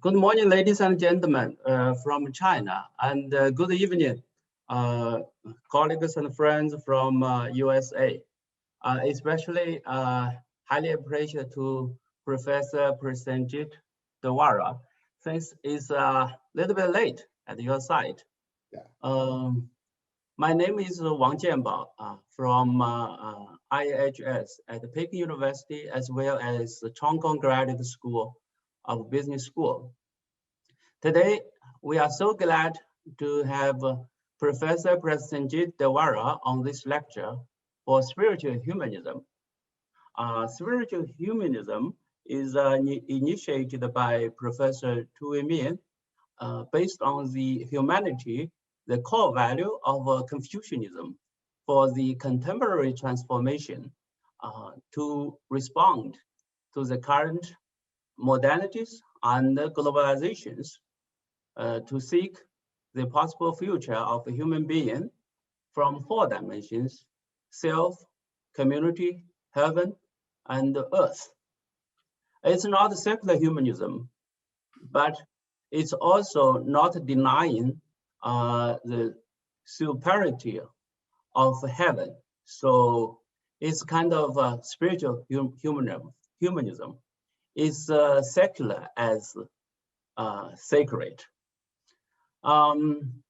Good morning, ladies and gentlemen from China, and good evening, colleagues and friends from USA. Especially highly appreciate to Professor Prasenjit Duara, since it's a little bit late at your side. Yeah. My name is Wang Jianbao from IHS at Peking University, as well as the Hong Kong Graduate School of Business School. Today, we are so glad to have Professor Prasenjit Duara on this lecture for spiritual humanism. Spiritual humanism is initiated by Professor Tu Min based on the humanity, the core value of Confucianism for the contemporary transformation to respond to the current modernities and globalizations to seek the possible future of a human being from 4 dimensions: self, community, heaven, and earth. It's not secular humanism, but it's also not denying the superiority of heaven. So it's kind of a spiritual humanism. It's secular as sacred.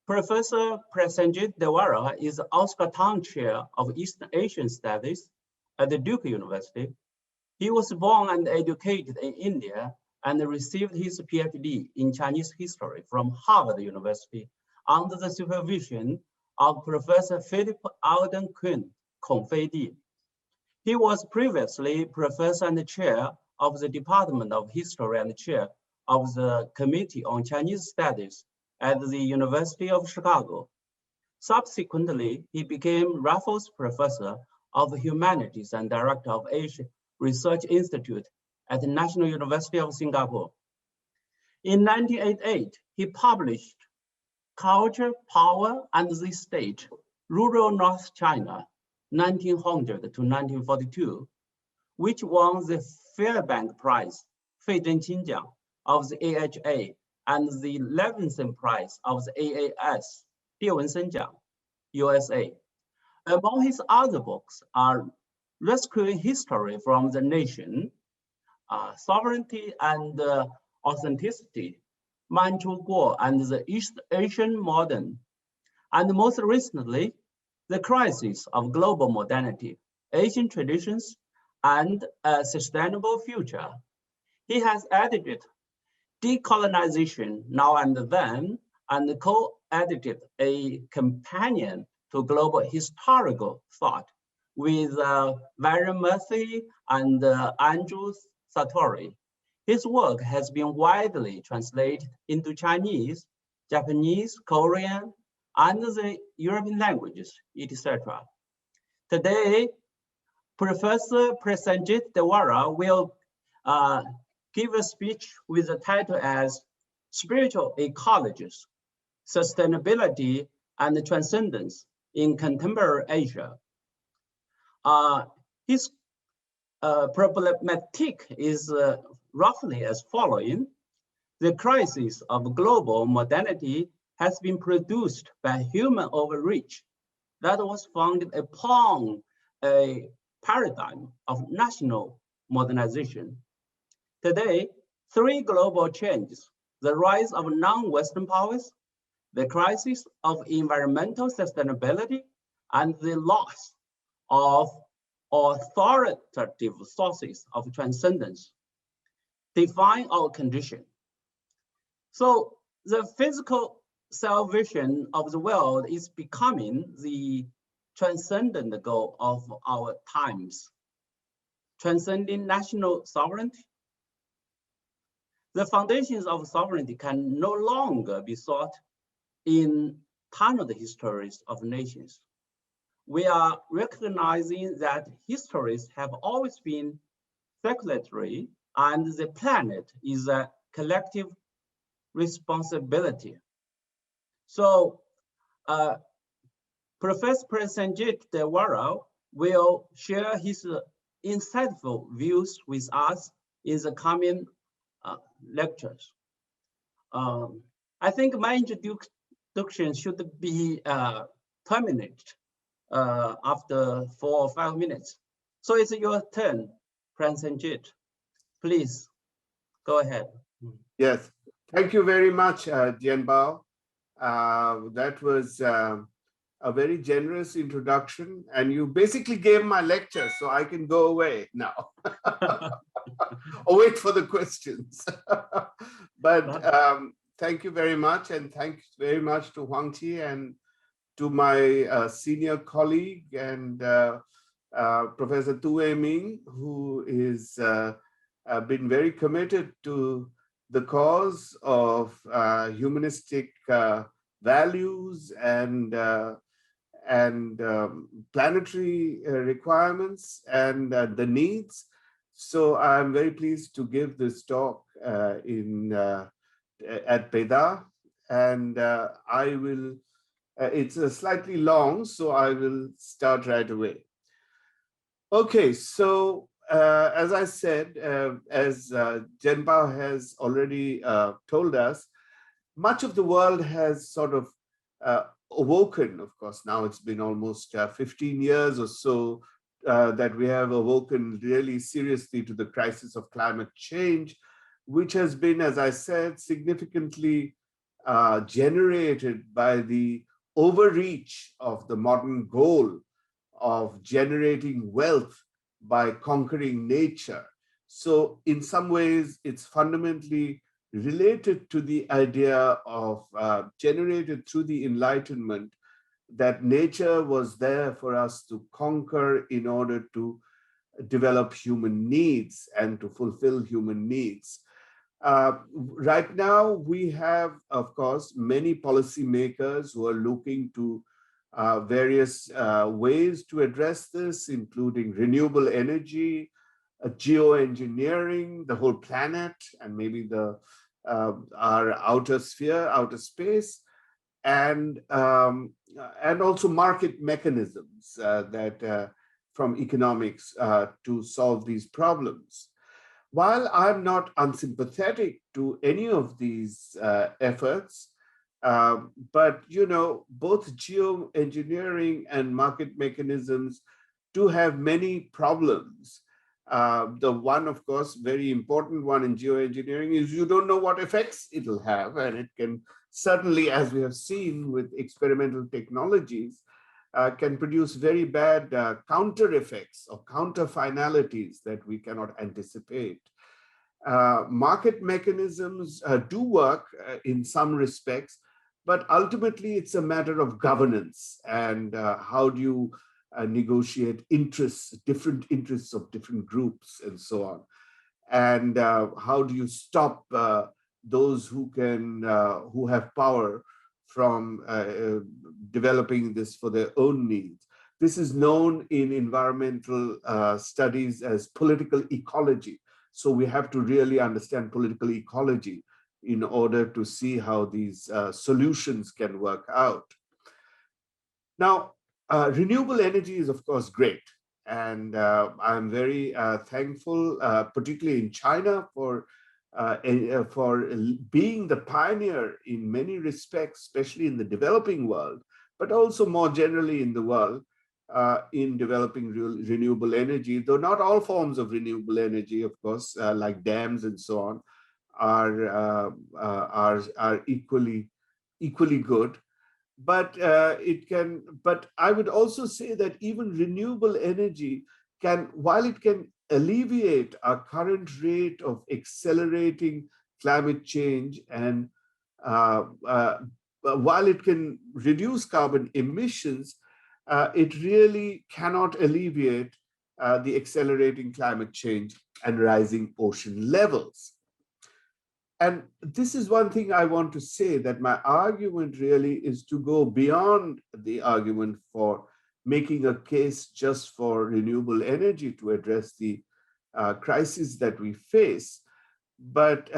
Professor Prasenjit Duara is Oscar Tang Chair of East Asian Studies at the Duke University. He was born and educated in India and received his PhD in Chinese history from Harvard University under the supervision of Professor Philip Alden Quinn Kongfei. He was previously professor and chair of the Department of History and chair of the Committee on Chinese Studies at the University of Chicago. Subsequently, he became Raffles Professor of Humanities and Director of Asia Research Institute at the National University of Singapore. In 1988, he published Culture, Power, and the State, Rural North China, 1900 to 1942, which won the Fairbank Prize, 费正清奖 of the AHA, and the Levinson Prize of the AAS, 叶文森奖 USA. Among his other books are Rescuing History from the Nation, Sovereignty and Authenticity, 慢出国 and the East Asian Modern, and most recently, The Crisis of Global Modernity, Asian Traditions and a Sustainable Future. He has edited Decolonization Now and Then and co-edited a companion to global historical thought with Varun Murthy and Andrew Satori. His work has been widely translated into Chinese, Japanese, Korean, and the European languages, etc. Today, Professor Prasenjit Duara will give a speech with the title as Spiritual Ecologies, Sustainability and Transcendence in Contemporary Asia. His problematic is roughly as following. The crisis of global modernity has been produced by human overreach that was founded upon a paradigm of national modernization. Today, 3 global changes: the rise of non-Western powers, the crisis of environmental sustainability, and the loss of authoritative sources of transcendence define our condition. So the physical salvation of the world is becoming the transcendent goal of our times, transcending national sovereignty. The foundations of sovereignty can no longer be sought in tunneled histories of nations. We are recognizing that histories have always been circulatory and the planet is a collective responsibility. So Professor Prasenjit Duara will share his insightful views with us in the coming lectures. I think my introduction should be terminated after 4 or 5 minutes. So it's your turn, Prasenjit. Please go ahead. Yes, thank you very much, Jianbao. That was a very generous introduction, and you basically gave my lecture, so I can go away now. Or wait for the questions. But thank you very much, and thanks very much to Huang Qi and to my senior colleague and Professor Tu Ming, who is been very committed to the cause of humanistic values and planetary requirements and the needs. So I'm very pleased to give this talk at Beda, and I will. It's slightly long, so I will start right away. Okay, so as I said, as Jianbao has already told us, much of the world has sort of awoken. Of course, now it's been almost 15 years or so that we have awoken really seriously to the crisis of climate change, which has been, as I said, significantly generated by the overreach of the modern goal of generating wealth by conquering nature. So in some ways, it's fundamentally related to the idea of generated through the Enlightenment, that nature was there for us to conquer in order to develop human needs and to fulfill human needs. Right now, we have, of course, many policymakers who are looking to various ways to address this, including renewable energy, geoengineering, the whole planet, and maybe our outer sphere, outer space, and also market mechanisms that from economics to solve these problems. While I'm not unsympathetic to any of these efforts, but both geoengineering and market mechanisms do have many problems. The one, of course, very important one in geoengineering is you don't know what effects it'll have, and it can certainly, as we have seen with experimental technologies, can produce very bad counter effects or counter finalities that we cannot anticipate. Market mechanisms do work in some respects, but ultimately it's a matter of governance and how do you negotiate interests, different interests of different groups and so on. And how do you stop those who have power from developing this for their own needs. This is known in environmental studies as political ecology. So we have to really understand political ecology in order to see how these solutions can work out. Now, renewable energy is, of course, great. And I'm very thankful, particularly in China, for being the pioneer in many respects, especially in the developing world, but also more generally in the world, in developing renewable energy, though not all forms of renewable energy, of course, like dams and so on, are equally good. But But I would also say that even renewable energy can, while it can alleviate our current rate of accelerating climate change, and while it can reduce carbon emissions, it really cannot alleviate the accelerating climate change and rising ocean levels. And this is one thing I want to say, that my argument really is to go beyond the argument for making a case just for renewable energy to address the crisis that we face. But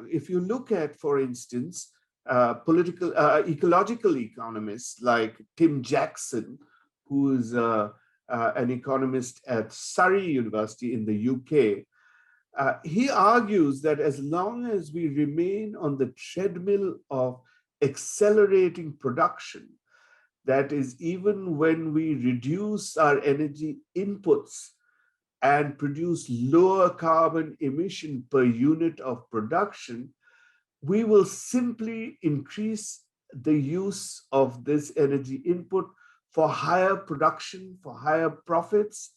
if you look at, for instance, ecological economists like Tim Jackson, who is an economist at Surrey University in the UK, He argues that as long as we remain on the treadmill of accelerating production, that is, even when we reduce our energy inputs and produce lower carbon emission per unit of production, we will simply increase the use of this energy input for higher production, for higher profits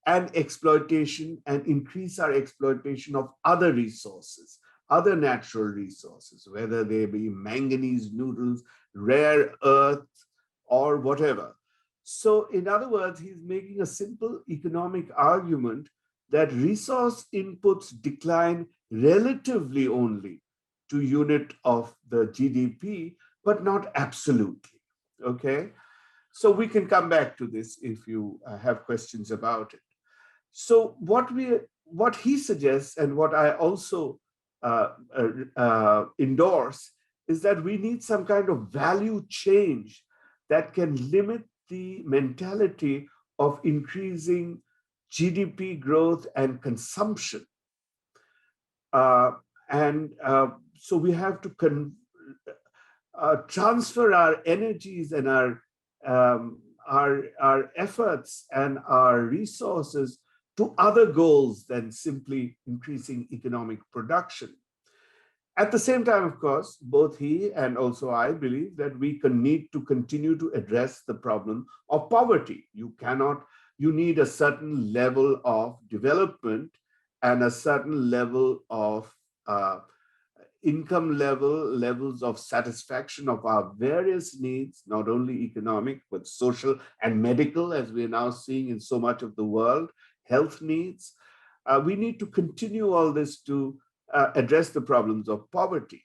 and exploitation, and increase our exploitation of other resources, other natural resources, whether they be manganese noodles, rare earth, or whatever. So in other words, he's making a simple economic argument that resource inputs decline relatively only to unit of the GDP, but not absolutely, okay? So we can come back to this if you have questions about it. So what he suggests, and what I also endorse, is that we need some kind of value change that can limit the mentality of increasing GDP growth and consumption. So we have to transfer our energies and our efforts and our resources to other goals than simply increasing economic production. At the same time, of course, both he and also I believe that we need to continue to address the problem of poverty. You need a certain level of development and a certain level of income levels of satisfaction of our various needs, not only economic, but social and medical, as we're now seeing in so much of the world, health needs. We need to continue all this to address the problems of poverty.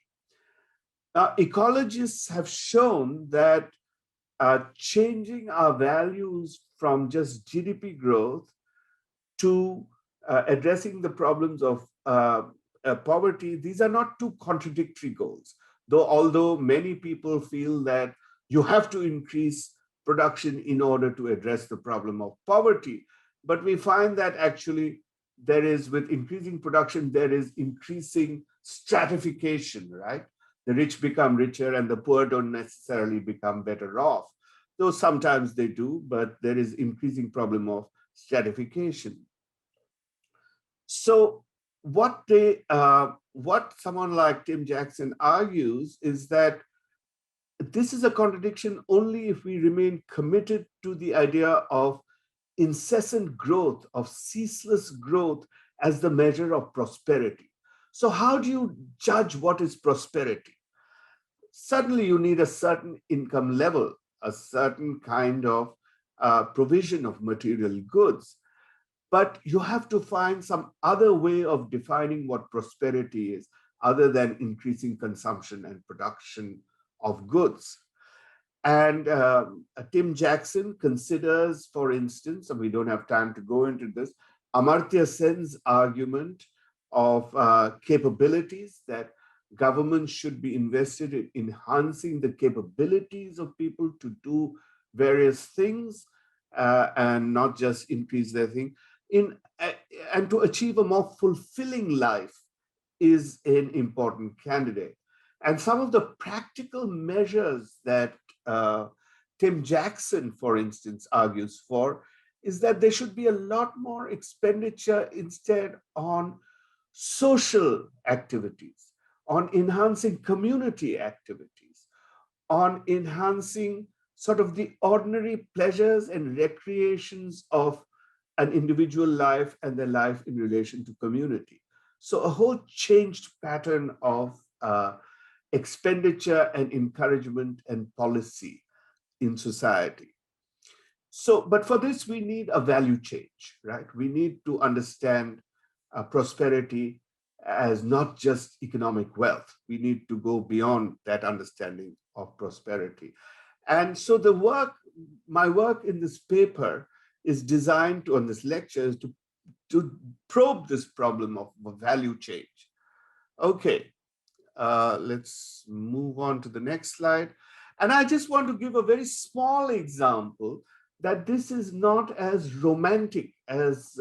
Now, ecologists have shown that changing our values from just GDP growth to addressing the problems of poverty, these are not two contradictory goals. Although many people feel that you have to increase production in order to address the problem of poverty, but we find that actually there is, with increasing production, there is increasing stratification, right? The rich become richer and the poor don't necessarily become better off, though sometimes they do, but there is increasing problem of stratification. So what someone like Tim Jackson argues is that this is a contradiction only if we remain committed to the idea of incessant growth, of ceaseless growth as the measure of prosperity. So how do you judge what is prosperity? Certainly you need a certain income level, a certain kind of provision of material goods, but you have to find some other way of defining what prosperity is other than increasing consumption and production of goods. And Tim Jackson considers, for instance, and we don't have time to go into this, Amartya Sen's argument of capabilities, that government should be invested in enhancing the capabilities of people to do various things and not just increase their thing. And to achieve a more fulfilling life is an important candidate. And some of the practical measures that Tim Jackson, for instance, argues for is that there should be a lot more expenditure instead on social activities, on enhancing community activities, on enhancing sort of the ordinary pleasures and recreations of an individual life and their life in relation to community. So a whole changed pattern of expenditure and encouragement and policy in society. So, but for this, we need a value change, right? We need to understand prosperity as not just economic wealth. We need to go beyond that understanding of prosperity. And so my work in this paper is designed to, on this lecture, is to probe this problem of value change. Okay, let's move on to the next slide. And I just want to give a very small example that this is not as romantic as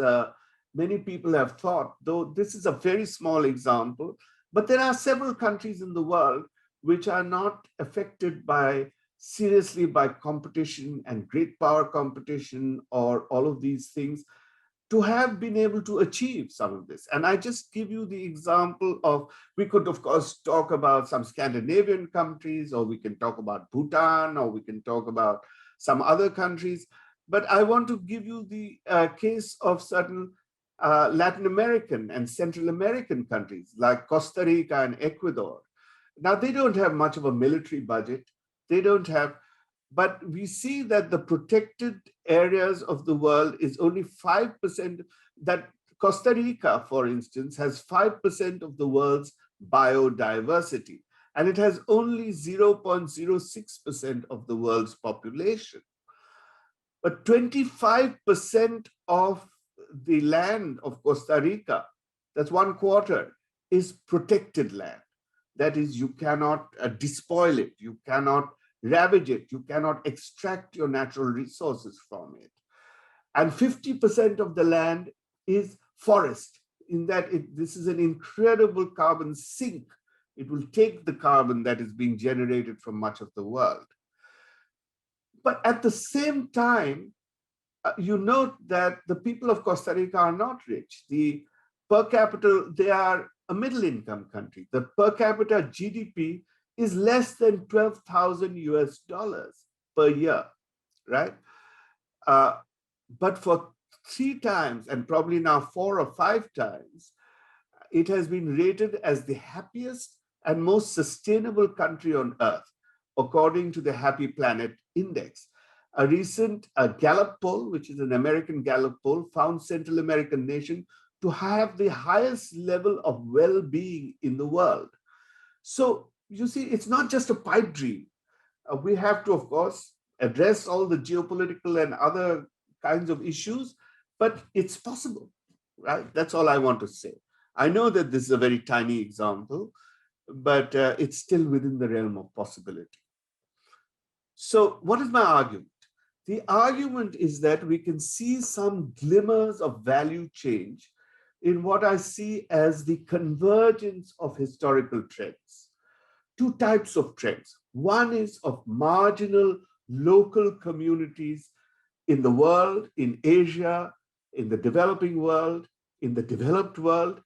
many people have thought, though this is a very small example, but there are several countries in the world which are not affected seriously by competition and great power competition or all of these things, to have been able to achieve some of this. And I just give you the example of, we could of course talk about some Scandinavian countries, or we can talk about Bhutan, or we can talk about some other countries, but I want to give you the case of certain Latin American and Central American countries like Costa Rica and Ecuador. Now, they don't have much of a military budget. They don't have, but we see that the protected areas of the world is only 5%, that Costa Rica, for instance, has 5% of the world's biodiversity, and it has only 0.06% of the world's population. But 25% of the land of Costa Rica, that's 1/4, is protected land. That is, you cannot despoil it, you cannot ravage it, you cannot extract your natural resources from it. And 50% of the land is forest, in that this is an incredible carbon sink. It will take the carbon that is being generated from much of the world. But at the same time, you note that the people of Costa Rica are not rich. The per capita, they are a middle income country. The per capita GDP is less than $12,000 per year, right? But for 3 times, and probably now 4 or 5 times, it has been rated as the happiest and most sustainable country on earth, according to the Happy Planet Index. A recent Gallup poll, which is an American Gallup poll, found Central American nation to have the highest level of well-being in the world. So you see, it's not just a pipe dream. We have to, of course, address all the geopolitical and other kinds of issues, but it's possible, right? That's all I want to say. I know that this is a very tiny example, but it's still within the realm of possibility. So what is my argument? The argument is that we can see some glimmers of value change in what I see as the convergence of historical trends. 2 types of trends. One is of marginal local communities in the world, in Asia, in the developing world, in the developed world,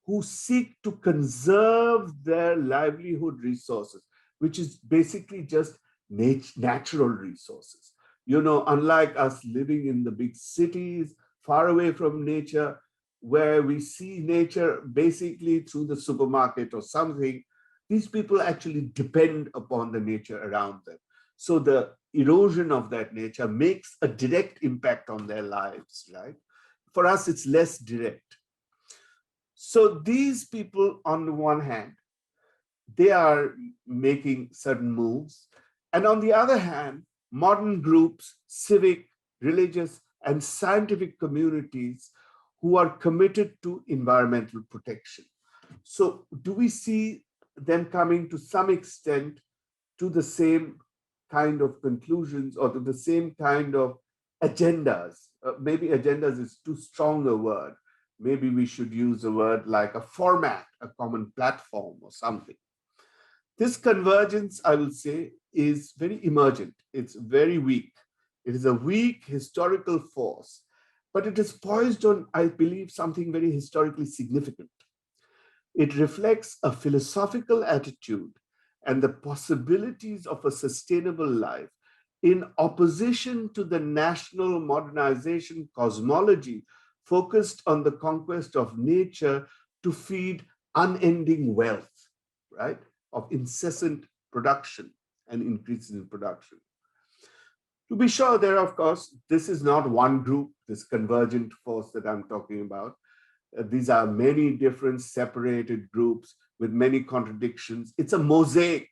who seek to conserve their livelihood resources, which is basically just natural resources. You know, unlike us living in the big cities, far away from nature, where we see nature basically through the supermarket or something, these people actually depend upon the nature around them. So the erosion of that nature makes a direct impact on their lives, right? For us, it's less direct. So these people, on the one hand, they are making certain moves. And on the other hand, modern groups, civic, religious, and scientific communities who are committed to environmental protection. So do we see them coming to some extent to the same kind of conclusions or to the same kind of agendas? Maybe agendas is too strong a word. Maybe we should use a word like a format, a common platform or something. This convergence, I will say, is very emergent. It's very weak. It is a weak historical force, but it is poised on, I believe, something very historically significant. It reflects a philosophical attitude and the possibilities of a sustainable life in opposition to the national modernization cosmology focused on the conquest of nature to feed unending wealth, right? Of incessant production and increases in production. To be sure, there, of course, this is not one group, this convergent force that I'm talking about. These are many different separated groups with many contradictions. It's a mosaic,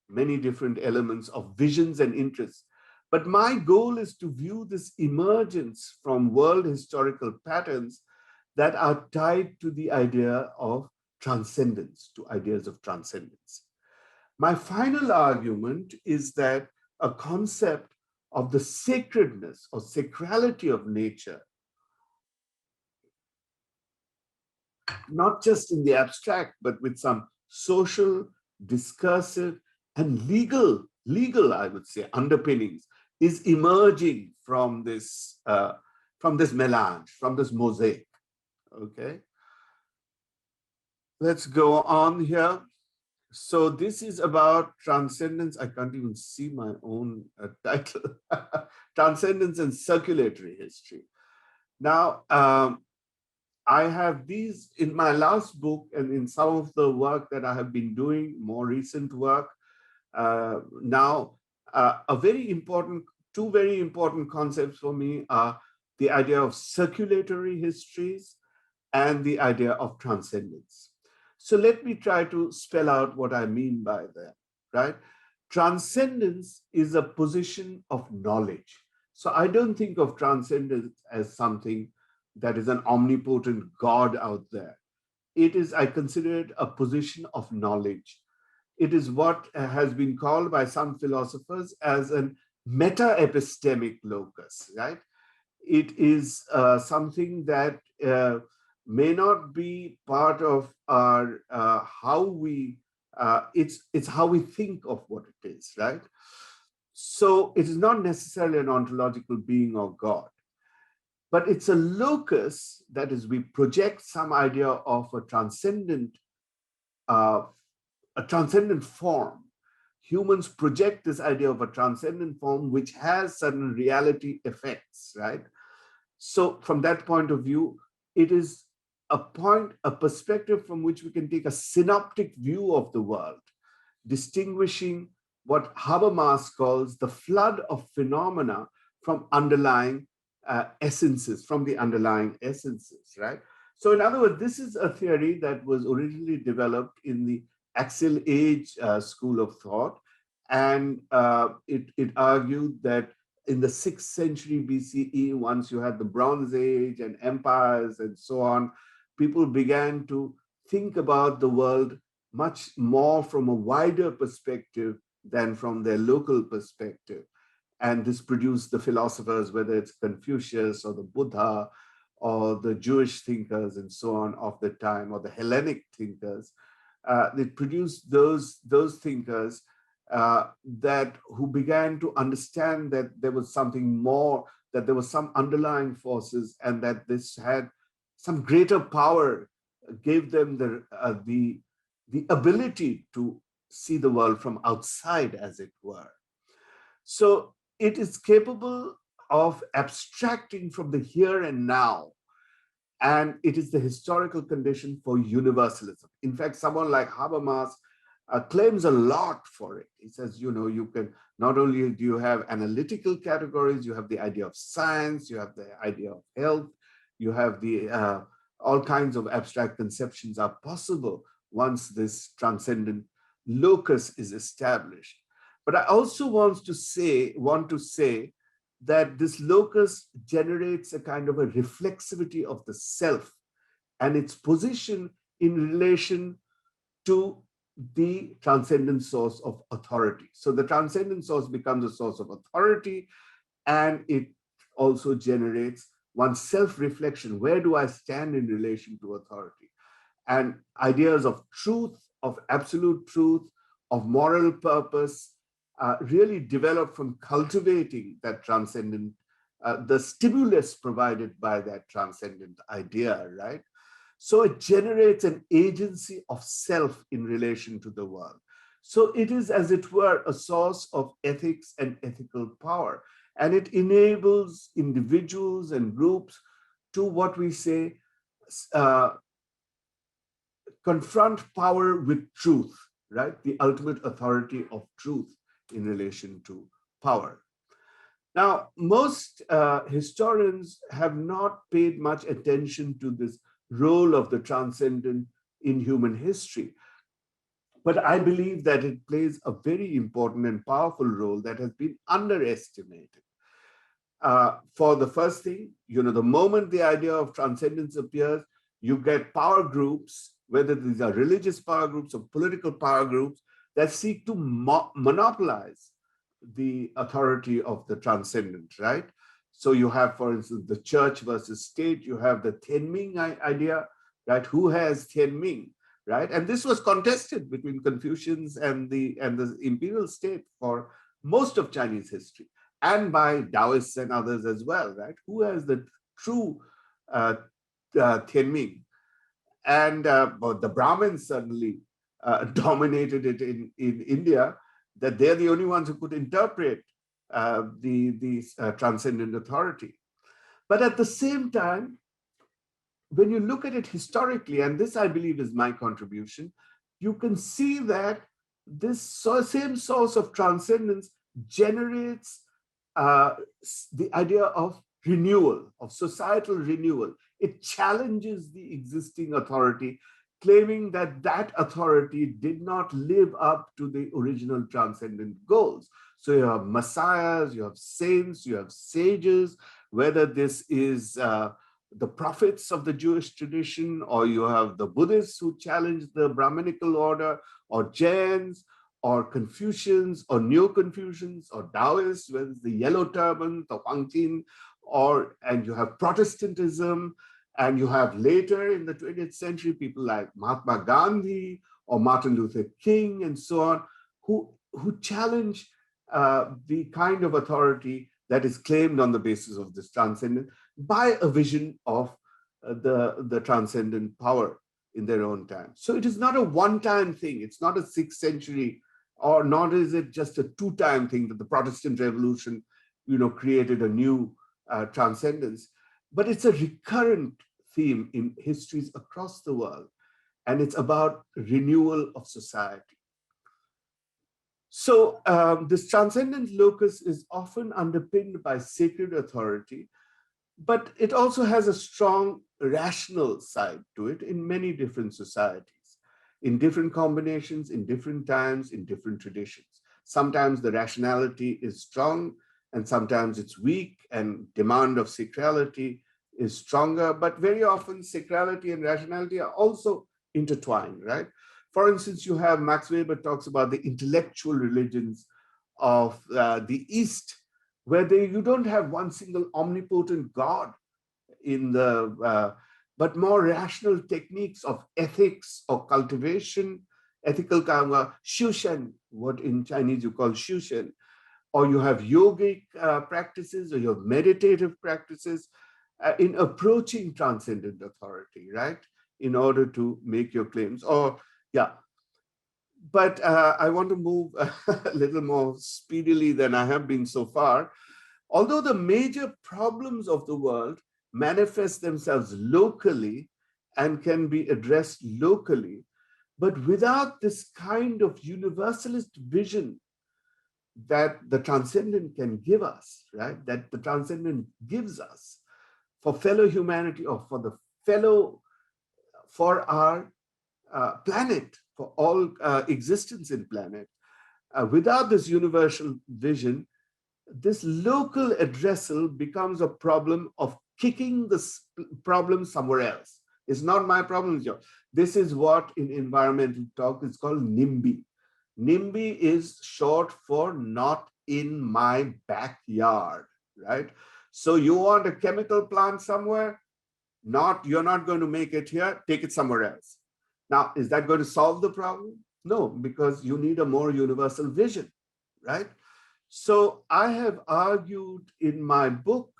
many different elements of visions and interests. But my goal is to view this emergence from world historical patterns that are tied to the idea of transcendence, to ideas of transcendence. My final argument is that a concept of the sacredness or sacrality of nature not just in the abstract, but with some social, discursive, and legal, I would say, underpinnings, is emerging from this melange, from this mosaic. Okay. Let's go on here. So this is about transcendence. I can't even see my own title. Transcendence and circulatory history. Now, I have these in my last book and in some of the work that I have been doing, more recent work. Now, two very important concepts for me are the idea of circulatory histories and the idea of transcendence. So let me try to spell out what I mean by that, right? Transcendence is a position of knowledge. So I don't think of transcendence as something that is an omnipotent God out there. It is, I consider it a position of knowledge. It is what has been called by some philosophers as an meta-epistemic locus, right? It is something that may not be part of our it's how we think of what it is, right? So it is not necessarily an ontological being or God, but it's a locus, that is, we project some idea of a transcendent form. Humans project this idea of a transcendent form which has certain reality effects, right? So from that point of view, it is a perspective from which we can take a synoptic view of the world, distinguishing what Habermas calls the flood of phenomena from underlying essences, right? So in other words, this is a theory that was originally developed in the Axial Age school of thought. And it argued that in the 6th century BCE, once you had the Bronze Age and empires and so on, people began to think about the world much more from a wider perspective than from their local perspective. And this produced the philosophers, whether it's Confucius or the Buddha or the Jewish thinkers and so on of the time, or the Hellenic thinkers. They produced those thinkers who began to understand that there was something more, that there was some underlying forces, and that this had some greater power, gave them the ability to see the world from outside, as it were. So it is capable of abstracting from the here and now, and it is the historical condition for universalism. In fact, someone like Habermas claims a lot for it. He says, you can, not only do you have analytical categories, you have the idea of science, you have the idea of health, you have the all kinds of abstract conceptions are possible once this transcendent locus is established. But I also want to say that this locus generates a kind of a reflexivity of the self and its position in relation to the transcendent source of authority. So the transcendent source becomes a source of authority, and it also generates one's self-reflection. Where do I stand in relation to authority? And ideas of truth, of absolute truth, of moral purpose, really develop from cultivating that transcendent, the stimulus provided by that transcendent idea, right? So it generates an agency of self in relation to the world. So it is, as it were, a source of ethics and ethical power. And it enables individuals and groups to, what we say, confront power with truth, right? The ultimate authority of truth in relation to power. Now, most historians have not paid much attention to this role of the transcendent in human history. But I believe that it plays a very important and powerful role that has been underestimated. For the first thing, the moment the idea of transcendence appears, you get power groups, whether these are religious power groups or political power groups, that seek to monopolize the authority of the transcendent, right? So you have, for instance, the church versus state. You have the Tianming idea, right? Who has Tianming, right? And this was contested between Confucians and the imperial state for most of Chinese history, and by Taoists and others as well, right? Who has the true Tianming? And but the Brahmins certainly dominated it in India, that they're the only ones who could interpret the transcendent authority. But at the same time, when you look at it historically, and this I believe is my contribution, you can see that this same source of transcendence generates the idea of renewal, of societal renewal. It challenges the existing authority, claiming that that authority did not live up to the original transcendent goals. So you have messiahs, you have saints, you have sages, whether this is the prophets of the Jewish tradition, or you have the Buddhists who challenge the Brahminical order, or Jains, or Confucians, or Neo-Confucians, or Taoists, whether it's the yellow turban, the Huangqin, and you have Protestantism, and you have later in the 20th century people like Mahatma Gandhi or Martin Luther King and so on, who challenge the kind of authority that is claimed on the basis of this transcendent by a vision of the transcendent power in their own time. So it is not a one-time thing. It's not a 6th century, or not is it just a 2-time thing that the Protestant Revolution, created a new transcendence. But it's a recurrent theme in histories across the world, and it's about renewal of society. So this transcendent locus is often underpinned by sacred authority, but it also has a strong rational side to it in many different societies, in different combinations, in different times, in different traditions. Sometimes the rationality is strong, and sometimes it's weak, and demand of sacrality is stronger, but very often sacrality and rationality are also intertwined, right? For instance, you have Max Weber talks about the intellectual religions of the East, where you don't have one single omnipotent God but more rational techniques of ethics or cultivation, ethical karma, shushen, what in Chinese you call shushen, or you have yogic practices, or you have meditative practices in approaching transcendent authority, right? In order to make your claims, But I want to move a little more speedily than I have been so far. Although the major problems of the world manifest themselves locally and can be addressed locally, but without this kind of universalist vision that the transcendent can give us, right? That the transcendent gives us for fellow humanity, or for our planet, for all existence in planet. Without this universal vision, this local addressal becomes a problem of kicking the problem somewhere else. It's not my problem, it's yours. This is what in environmental talk is called NIMBY. NIMBY is short for not in my backyard, right? So you want a chemical plant somewhere, you're not going to make it here, take it somewhere else. Now, is that going to solve the problem? No, because you need a more universal vision, right? So I have argued in my book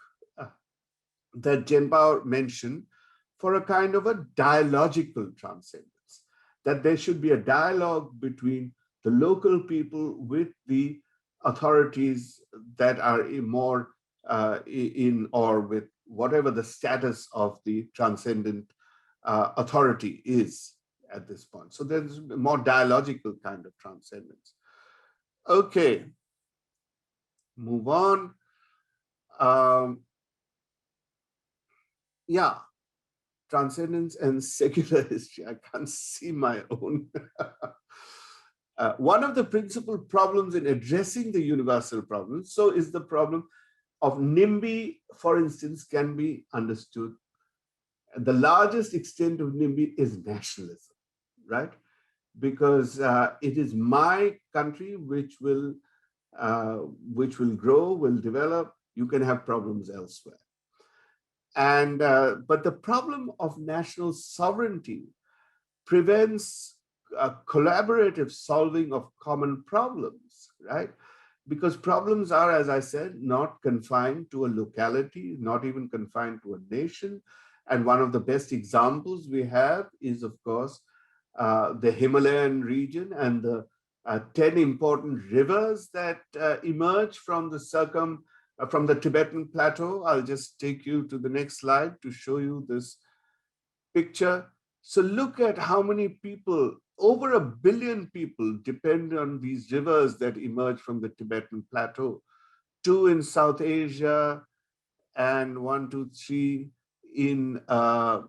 that Zhenbao mentioned for a kind of a dialogical transcendence, that there should be a dialogue between the local people with the authorities that are more in or with whatever the status of the transcendent authority is at this point. So there's a more dialogical kind of transcendence. Okay, move on. Transcendence and secular history. I can't see my own. One of the principal problems in addressing the universal problem, so is the problem of NIMBY, for instance, can be understood. The largest extent of NIMBY is nationalism, right? Because it is my country which will grow, will develop. You can have problems elsewhere. And but the problem of national sovereignty prevents collaborative solving of common problems, right? Because problems are, as I said, not confined to a locality, not even confined to a nation. And one of the best examples we have is, of course, the Himalayan region and the 10 important rivers that emerge from the Tibetan plateau. I'll just take you to the next slide to show you this picture. So look at how many people, over 1 billion people, depend on these rivers that emerge from the Tibetan plateau. 2 in South Asia, and 1, 2, 3 in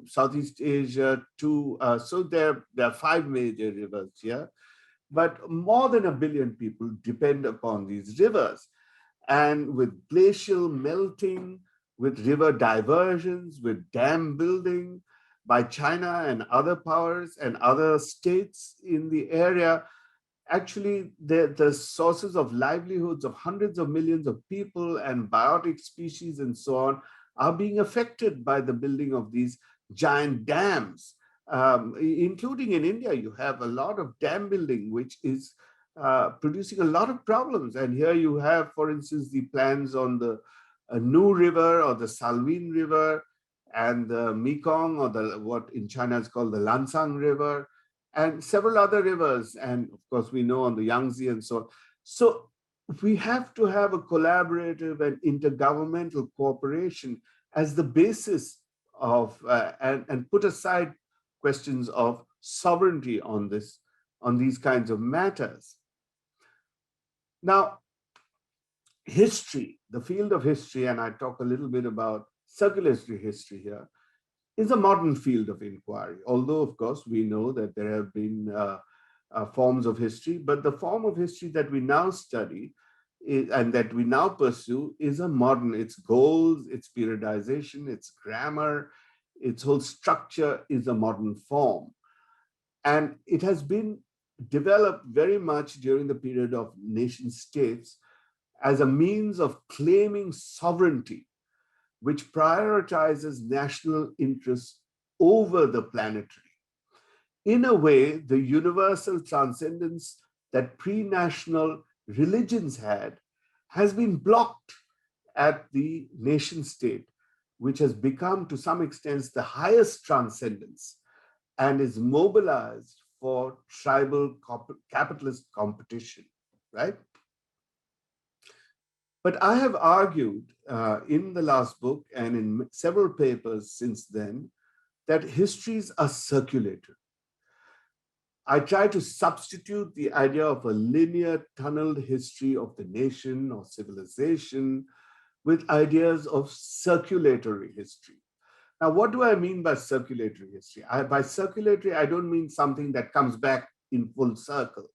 Southeast Asia, 2. So there are 5 major rivers here, but more than 1 billion people depend upon these rivers. And with glacial melting, with river diversions, with dam building by China and other powers and other states in the area, actually the sources of livelihoods of hundreds of millions of people and biotic species and so on are being affected by the building of these giant dams. Including in India, you have a lot of dam building, which is producing a lot of problems. And here you have, for instance, the plans on the Nu River or the Salween River, and the Mekong, or what in China is called the Lansang River, and several other rivers. And of course, we know on the Yangtze and so on. So we have to have a collaborative and intergovernmental cooperation as the basis of, and put aside questions of sovereignty on these kinds of matters. Now, history, the field of history, and I talk a little bit about circulatory history here, is a modern field of inquiry. Although, of course, we know that there have been forms of history, but the form of history that we now study and that we now pursue is a modern, its goals, its periodization, its grammar, its whole structure is a modern form. And it has been developed very much during the period of nation states as a means of claiming sovereignty, which prioritizes national interests over the planetary. In a way, the universal transcendence that pre-national religions had has been blocked at the nation state, which has become to some extent the highest transcendence and is mobilized for tribal capitalist competition, right? But I have argued in the last book and in several papers since then that histories are circulatory. I try to substitute the idea of a linear tunneled history of the nation or civilization with ideas of circulatory history. Now, what do I mean by circulatory history? By circulatory, I don't mean something that comes back in full circle.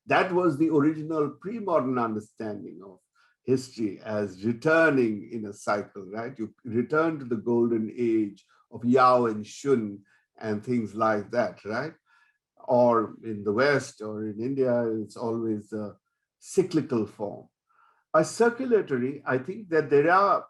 That was the original pre-modern understanding of history as returning in a cycle, right? You return to the golden age of Yao and Shun and things like that, right? Or in the West or in India, it's always a cyclical form. By circulatory, I think that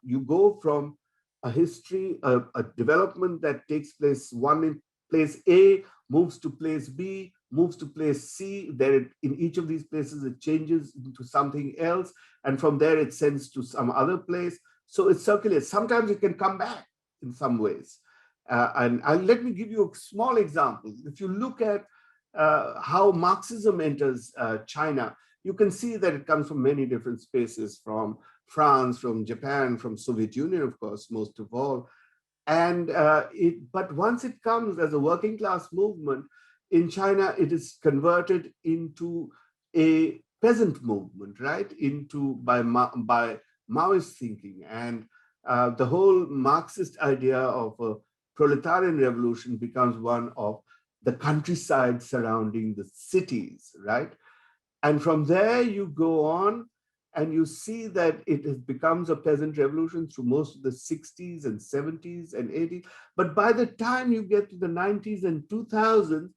you go from a history, a development that takes place in place A, moves to place B, moves to place C. There, in each of these places, it changes into something else. And from there, it sends to some other place. So it circulates. Sometimes it can come back in some ways. And let me give you a small example. If you look at how Marxism enters China, you can see that it comes from many different spaces, from France, from Japan, from Soviet Union, of course, most of all. And but once it comes as a working class movement, in China, it is converted into a peasant movement, right? By Maoist thinking. And the whole Marxist idea of a proletarian revolution becomes one of the countryside surrounding the cities, right? And from there, you go on and you see that it becomes a peasant revolution through most of the 60s and 70s and 80s. But by the time you get to the 90s and 2000s,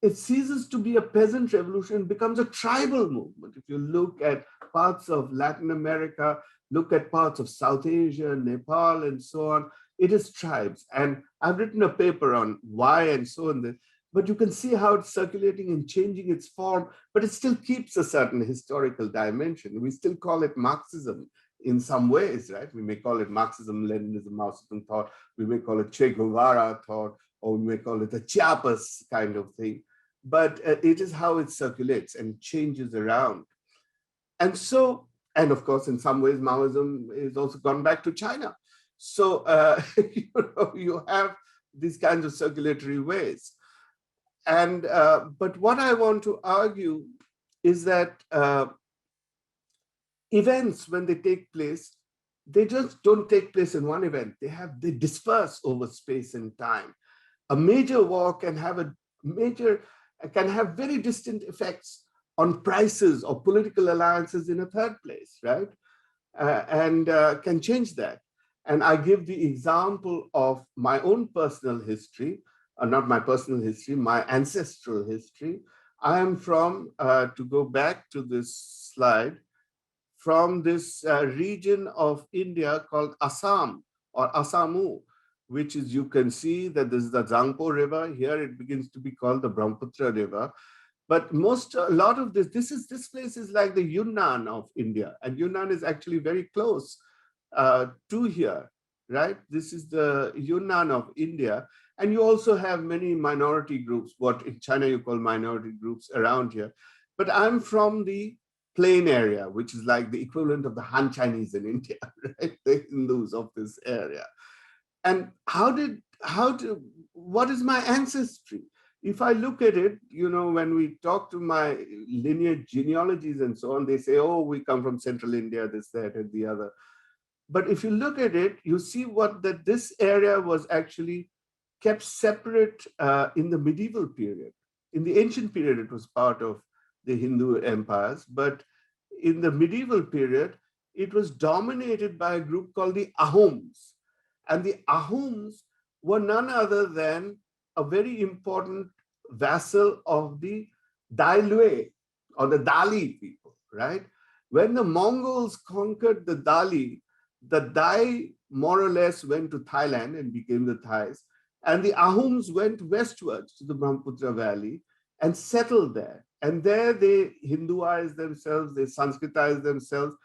it ceases to be a peasant revolution and becomes a tribal movement. If you look at parts of Latin America, look at parts of South Asia, Nepal, and so on, it is tribes. And I've written a paper on why and so on, but you can see how it's circulating and changing its form, but it still keeps a certain historical dimension. We still call it Marxism in some ways, right? We may call it Marxism, Leninism, Marxism thought. We may call it Che Guevara thought, or we may call it a Chiapas kind of thing. But it is how it circulates and changes around. And so, and of course, in some ways, Maoism is also gone back to China. So, you have these kinds of circulatory ways. And, but what I want to argue is that events, when they take place, they just don't take place in one event. They disperse over space and time. A major war can have very distant effects on prices or political alliances in a third place, right? And can change that. And I give the example of my own personal history, not my personal history, my ancestral history. I am from, to go back to this slide, from this region of India called Assam or Assamu, which is, you can see that this is the Zangpo River. Here it begins to be called the Brahmaputra River. But a lot of this place is like the Yunnan of India, and Yunnan is actually very close to here, right? This is the Yunnan of India. And you also have many minority groups, what in China you call minority groups around here. But I'm from the plain area, which is like the equivalent of the Han Chinese in India, right? The Hindus of this area. And what is my ancestry? If I look at it, when we talk to my lineage genealogies and so on, they say, oh, we come from central India, this, that, and the other. But if you look at it, you see that this area was actually kept separate in the medieval period. In the ancient period, it was part of the Hindu empires, but in the medieval period, it was dominated by a group called the Ahoms. And the Ahoms were none other than a very important vassal of the Dailue or the Dali people, right? When the Mongols conquered the Dai more or less went to Thailand and became the Thais, and the Ahoms went westwards to the Brahmaputra Valley and settled there. And there they Hinduized themselves, they Sanskritized themselves,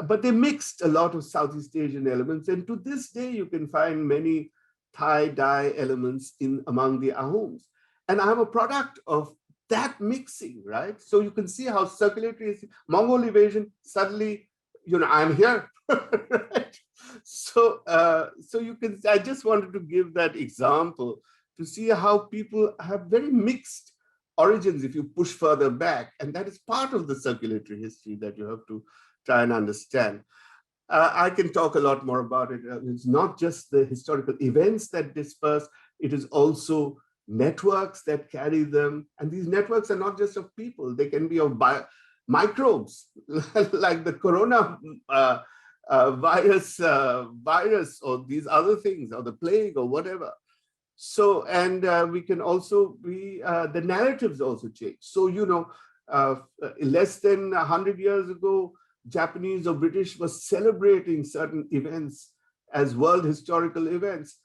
but they mixed a lot of Southeast Asian elements. And to this day, you can find many Thai Dai elements among the Ahoms. And I'm a product of that mixing, right? So you can see how circulatory is. Mongol invasion, suddenly, I'm here, right? So, I just wanted to give that example to see how people have very mixed origins if you push further back. And that is part of the circulatory history that you have to try and understand. I can talk a lot more about it. It's not just the historical events that disperse, it is also networks that carry them. And these networks are not just of people, they can be of microbes, like the corona virus or these other things, or the plague or whatever. So, and we can also be, the narratives also change. So, less than 100 years ago, Japanese or British was celebrating certain events as world historical events.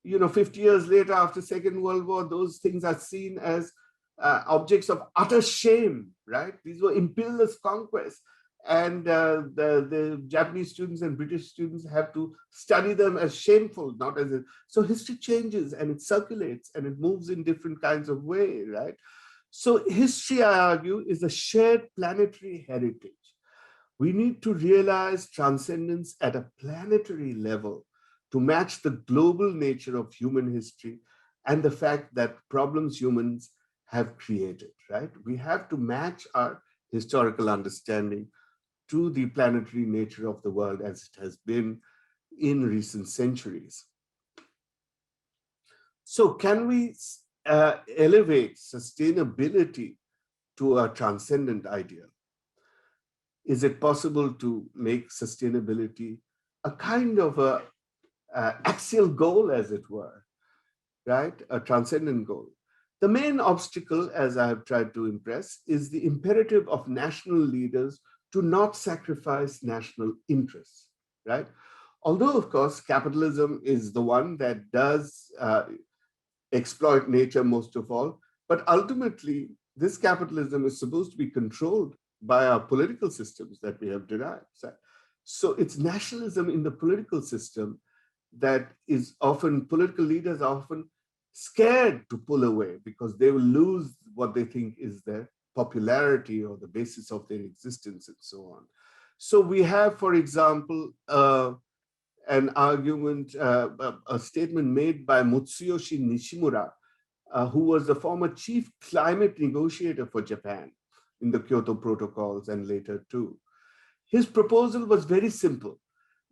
50 years later, after Second World War, those things are seen as objects of utter shame, right? These were imperialist conquests. And the Japanese students and British students have to study them as shameful, not as so history changes and it circulates and it moves in different kinds of way, right? So history, I argue, is a shared planetary heritage. We need to realize transcendence at a planetary level to match the global nature of human history and the fact that problems humans have created, right? We have to match our historical understanding to the planetary nature of the world as it has been in recent centuries. So can we elevate sustainability to a transcendent ideal? Is it possible to make sustainability a kind of a axial goal, as it were, right? A transcendent goal. The main obstacle, as I have tried to impress, is the imperative of national leaders to not sacrifice national interests, right? Although, of course, capitalism is the one that does exploit nature most of all, but ultimately, this capitalism is supposed to be controlled by our political systems that we have derived. So it's nationalism in the political system that is often, political leaders are often scared to pull away because they will lose what they think is their popularity or the basis of their existence and so on. So we have, for example, an argument, a statement made by Mutsuyoshi Nishimura, who was the former chief climate negotiator for Japan in the Kyoto Protocols and later too. His proposal was very simple.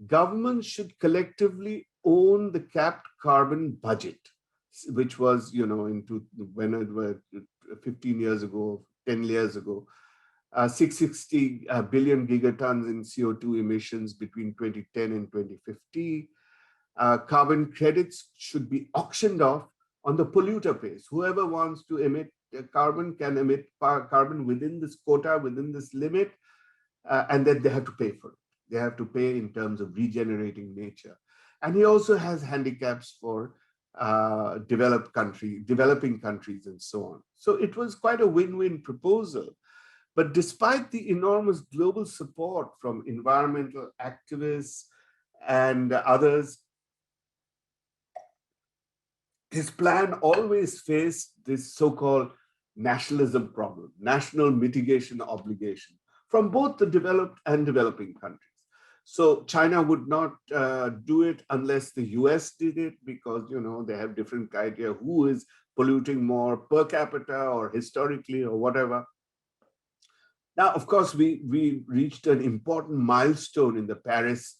Governments should collectively own the capped carbon budget, which was, when it was 15 years ago, 10 years ago, 660 billion gigatons in CO2 emissions between 2010 and 2050. Carbon credits should be auctioned off on the polluter pays. Whoever wants to emit carbon can emit carbon within this quota, within this limit, and then they have to pay for it. They have to pay in terms of regenerating nature. And he also has handicaps for developing countries and so on. So it was quite a win-win proposal. But despite the enormous global support from environmental activists and others, his plan always faced this so-called nationalism problem, national mitigation obligation from both the developed and developing countries. So China would not do it unless the US did it because, they have different criteria, who is polluting more per capita or historically or whatever. Now, of course, we reached an important milestone in the Paris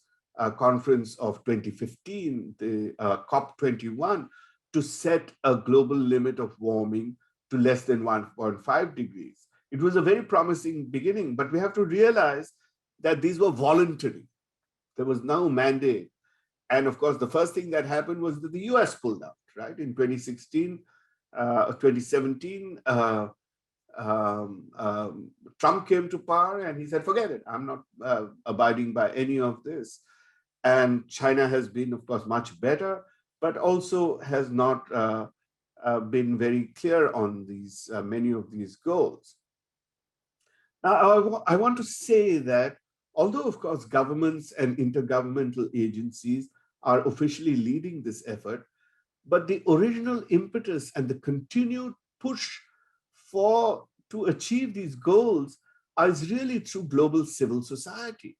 conference of 2015, the COP21, to set a global limit of warming to less than 1.5 degrees. It was a very promising beginning, but we have to realize that these were voluntary. There was no mandate. And of course, the first thing that happened was that the US pulled out, right? In 2017, Trump came to power and he said, forget it, I'm not abiding by any of this. And China has been, of course, much better, but also has not been very clear on these many of these goals. Now, I want to say that although, of course, governments and intergovernmental agencies are officially leading this effort, but the original impetus and the continued push to achieve these goals is really through global civil society.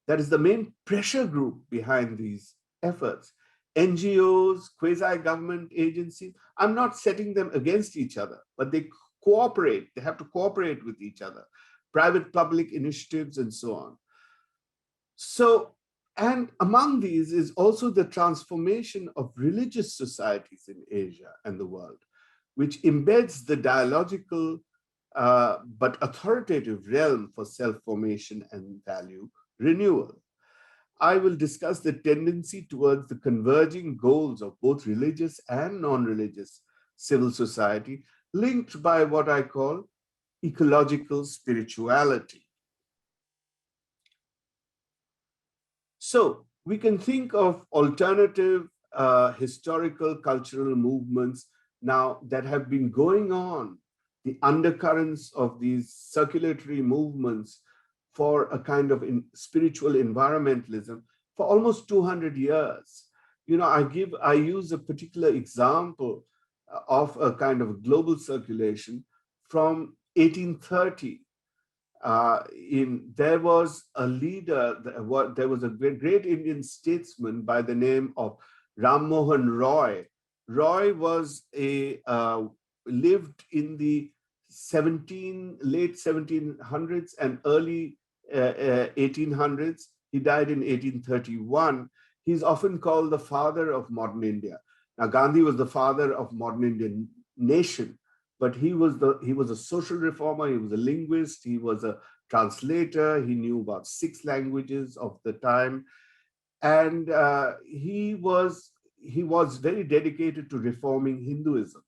That is the main pressure group behind these efforts. NGOs, quasi-government agencies, I'm not setting them against each other, but they cooperate. They have to cooperate with each other. Private-public initiatives and so on. So, and among these is also the transformation of religious societies in Asia and the world, which embeds the dialogical but authoritative realm for self-formation and value renewal. I will discuss the tendency towards the converging goals of both religious and non-religious civil society, linked by what I call ecological spirituality. So we can think of alternative historical cultural movements now that have been going on, the undercurrents of these circulatory movements for a kind of spiritual environmentalism for almost 200 years. I use a particular example of a kind of global circulation from 1830. There was a leader, there was a great Indian statesman by the name of Ram Mohan Roy. Roy was lived in the late 1700s and early 1800s. He died in 1831. He's often called the father of modern India. Now, Gandhi was the father of modern Indian nation, but he was a social reformer. He was a linguist. He was a translator. He knew about 6 languages of the time, and he was very dedicated to reforming Hinduism.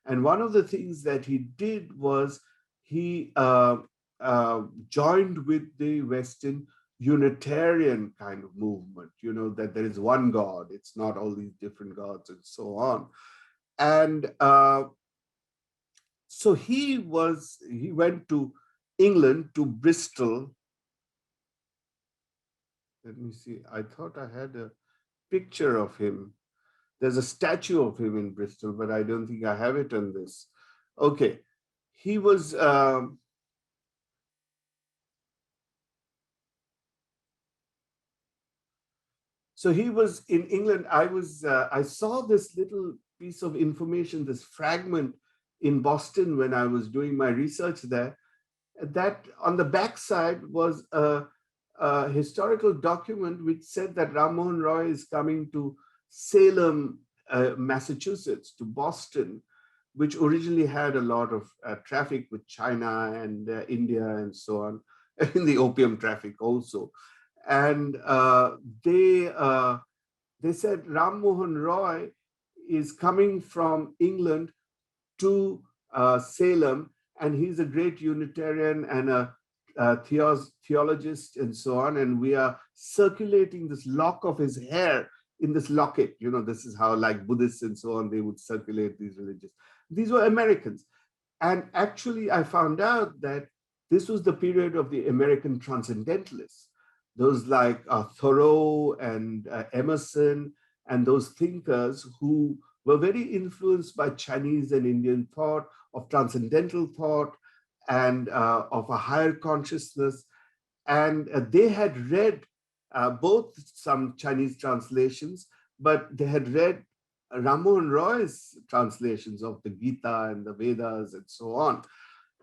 And one of the things that he did was he joined with the Western Unitarian kind of movement, that there is one God, it's not all these different gods and so on. And so he went to England, to Bristol. Let me see, I thought I had a picture of him. There's a statue of him in Bristol, but I don't think I have it on this. Okay, he was, so he was in England. I saw this little piece of information, this fragment in Boston when I was doing my research there, that on the backside was a historical document which said that Ram Mohan Roy is coming to Salem, Massachusetts, to Boston, which originally had a lot of traffic with China and India and so on, in the opium traffic also. And they said Ram Mohan Roy is coming from England to Salem, and he's a great Unitarian and a theologist and so on. And we are circulating this lock of his hair in this locket. This is how, like Buddhists and so on, they would circulate these religions. These were Americans. And actually, I found out that this was the period of the American transcendentalists. Those like Thoreau and Emerson and those thinkers who were very influenced by Chinese and Indian thought, of transcendental thought, and of a higher consciousness. And they had read both some Chinese translations, but they had read Ram Mohan Roy's translations of the Gita and the Vedas and so on.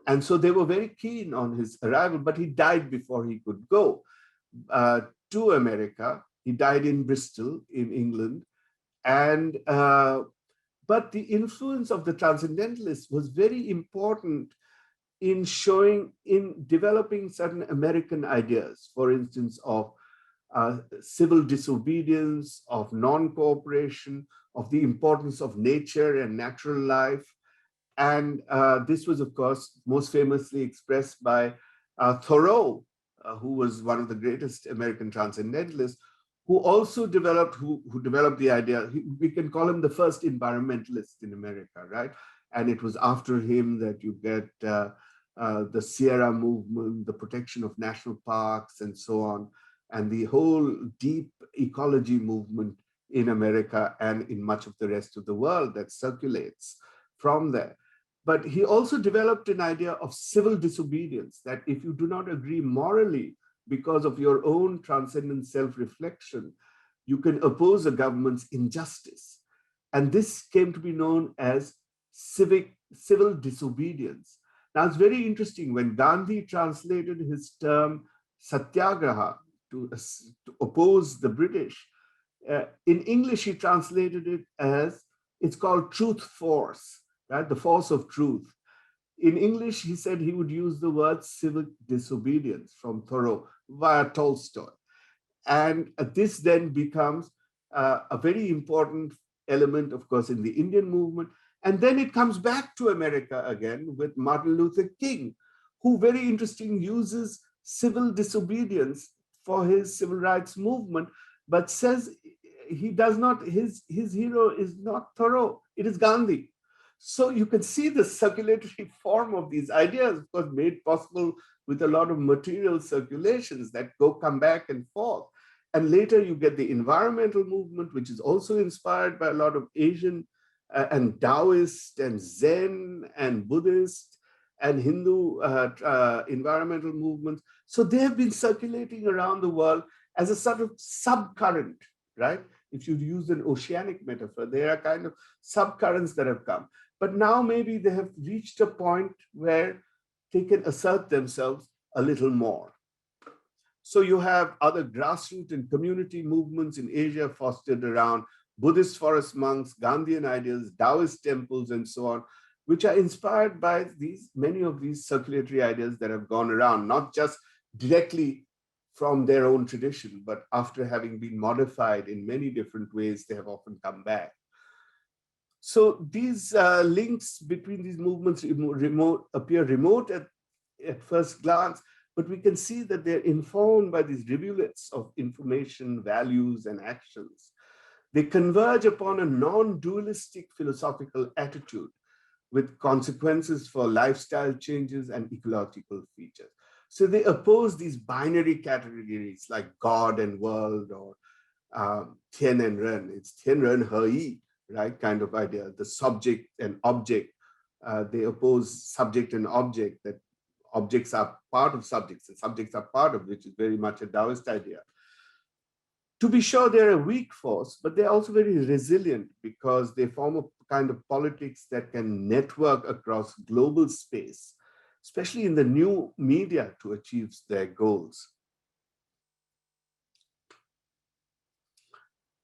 And so they were very keen on his arrival, but he died before he could go to America. He died in Bristol in England. And but the influence of the transcendentalists was very important in developing certain American ideas, for instance, of civil disobedience, of non-cooperation, of the importance of nature and natural life. And this was, of course, most famously expressed by Thoreau, who was one of the greatest American transcendentalists, who also developed the idea. We can call him the first environmentalist in America, right? And it was after him that you get the Sierra movement, the protection of national parks and so on, and the whole deep ecology movement in America and in much of the rest of the world that circulates from there. But he also developed an idea of civil disobedience, that if you do not agree morally because of your own transcendent self-reflection, you can oppose a government's injustice. And this came to be known as civil disobedience. Now, it's very interesting when Gandhi translated his term satyagraha to oppose the British. In English, he translated it as, it's called truth force, right? The force of truth. In English, he said he would use the word civil disobedience from Thoreau via Tolstoy. And this then becomes a very important element, of course, in the Indian movement. And then it comes back to America again with Martin Luther King, who, very interesting, uses civil disobedience for his civil rights movement, but says he does not, his hero is not Thoreau, it is Gandhi. So you can see the circulatory form of these ideas, of course, made possible with a lot of material circulations that come back and forth. And later you get the environmental movement, which is also inspired by a lot of Asian and Taoist and Zen and Buddhist and Hindu environmental movements. So they have been circulating around the world as a sort of subcurrent, right? If you use an oceanic metaphor, there are kind of subcurrents that have come. But now maybe they have reached a point where they can assert themselves a little more. So you have other grassroots and community movements in Asia fostered around Buddhist forest monks, Gandhian ideas, Taoist temples, and so on, which are inspired by many of these circulatory ideas that have gone around, not just directly from their own tradition, but after having been modified in many different ways, they have often come back. So these links between these movements appear remote at first glance, but we can see that they're informed by these rivulets of information, values, and actions. They converge upon a non-dualistic philosophical attitude with consequences for lifestyle changes and ecological features. So they oppose these binary categories like God and world, or Tian and Ren. It's Tian Ren He Yi, right, kind of idea, the subject and object. They oppose subject and object, that objects are part of subjects and subjects are part of, which is very much a Taoist idea. To be sure, they're a weak force, but they're also very resilient because they form a kind of politics that can network across global space, especially in the new media, to achieve their goals.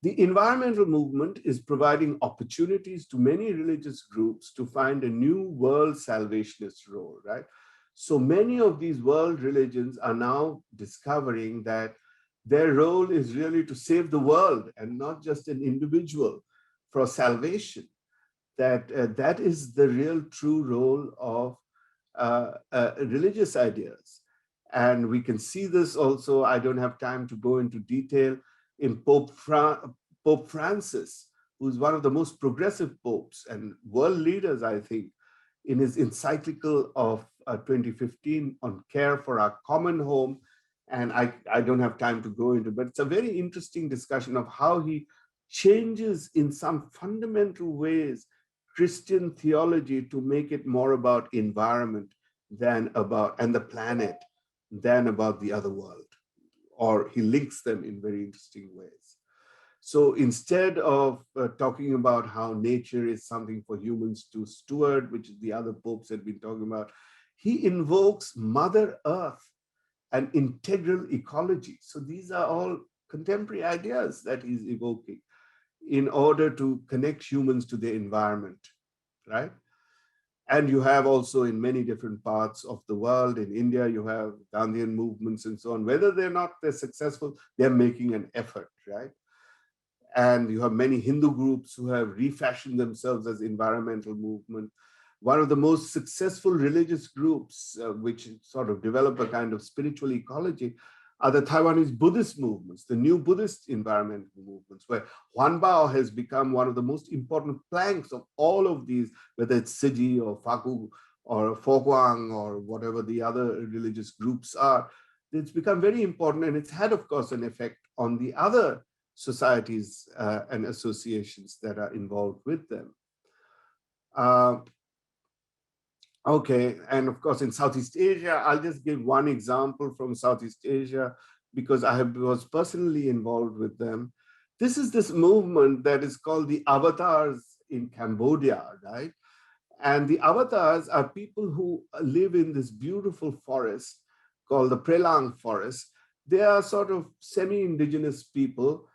The environmental movement is providing opportunities to many religious groups to find a new world salvationist role, right? So many of these world religions are now discovering that their role is really to save the world and not just an individual for salvation. That is the real true role of religious ideas. And we can see this also, I don't have time to go into detail, in Pope Francis, who's one of the most progressive popes and world leaders, I think, in his encyclical of 2015 on care for our common home. And I don't have time to go into, but it's a very interesting discussion of how he changes in some fundamental ways Christian theology to make it more about environment than about, and the planet, than about the other world. Or he links them in very interesting ways. So instead of talking about how nature is something for humans to steward, which the other popes had been talking about, he invokes Mother Earth and integral ecology. So these are all contemporary ideas that he's evoking in order to connect humans to the environment, right? And you have also in many different parts of the world, in India, you have Gandhian movements and so on. Whether they're successful, they're making an effort, right? And you have many Hindu groups who have refashioned themselves as environmental movement. One of the most successful religious groups, which sort of develop a kind of spiritual ecology, are the Taiwanese Buddhist movements, the new Buddhist environmental movements, where Huanbao has become one of the most important planks of all of these, whether it's Siji or Fagu or Foguang or whatever the other religious groups are. It's become very important, and it's had, of course, an effect on the other societies and associations that are involved with them. Okay, and of course in Southeast Asia, I'll just give one example from Southeast Asia because I was personally involved with them. This is this movement that is called the avatars in Cambodia, right? And the avatars are people who live in this beautiful forest called the Prelang forest. They are sort of semi-indigenous people,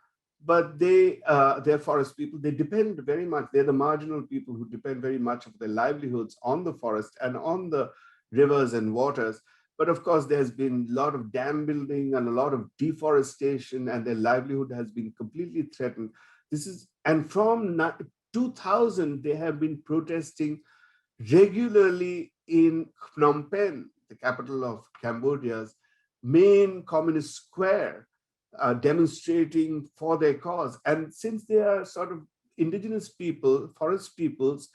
but they're forest people. They depend very much, they're the marginal people who depend very much of their livelihoods on the forest and on the rivers and waters. But of course, there's been a lot of dam building and a lot of deforestation, and their livelihood has been completely threatened. And from 2000, they have been protesting regularly in Phnom Penh, the capital of Cambodia's main communist square, demonstrating for their cause. And since they are sort of indigenous people, forest peoples,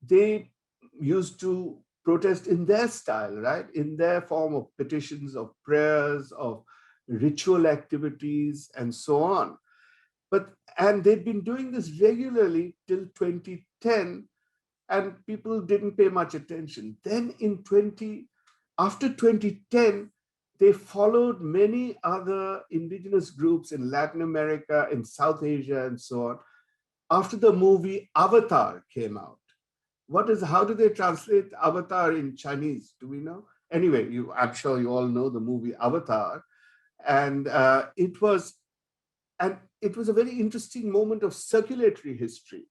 they used to protest in their style, right? In their form of petitions, of prayers, of ritual activities, and so on. And they've been doing this regularly till 2010, and people didn't pay much attention. Then after 2010, they followed many other indigenous groups in Latin America, in South Asia, and so on. After the movie Avatar came out, how do they translate Avatar in Chinese? Do we know? Anyway, I'm sure you all know the movie Avatar, and it was a very interesting moment of circulatory history,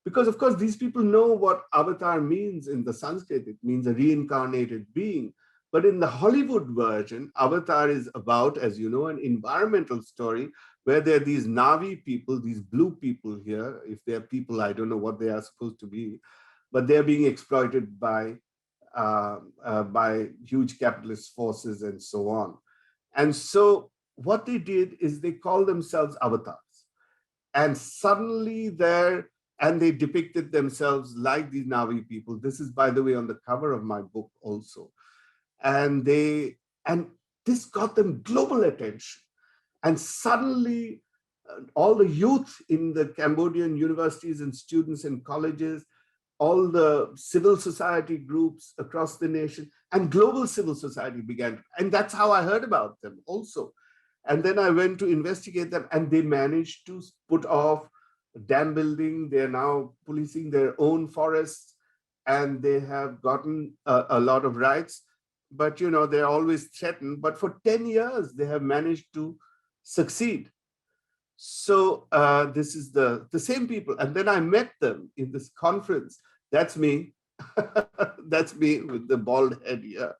because of course these people know what Avatar means in the Sanskrit. It means a reincarnated being. But in the Hollywood version, Avatar is about, as you know, an environmental story where there are these Navi people, these blue people here. If they're people, I don't know what they are supposed to be, but they're being exploited by by huge capitalist forces and so on. And so what they did is they called themselves avatars. And suddenly they depicted themselves like these Navi people. This is, by the way, on the cover of my book also. And this got them global attention. And suddenly all the youth in the Cambodian universities and students and colleges, all the civil society groups across the nation and global civil society began. And that's how I heard about them also. And then I went to investigate them, and they managed to put off dam building. They're now policing their own forests, and they have gotten a lot of rights. But, you know, they're always threatened. But for 10 years, they have managed to succeed. So this is the same people. And then I met them in this conference. That's me. That's me with the bald head here.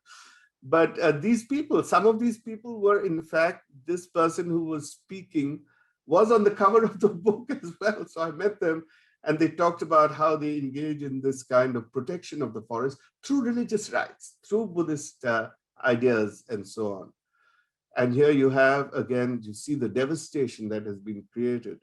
But these people, some of these people were, in fact, this person who was speaking was on the cover of the book as well. So I met them, and they talked about how they engage in this kind of protection of the forest through religious rites, through Buddhist ideas, and so on. And here you have, again, you see the devastation that has been created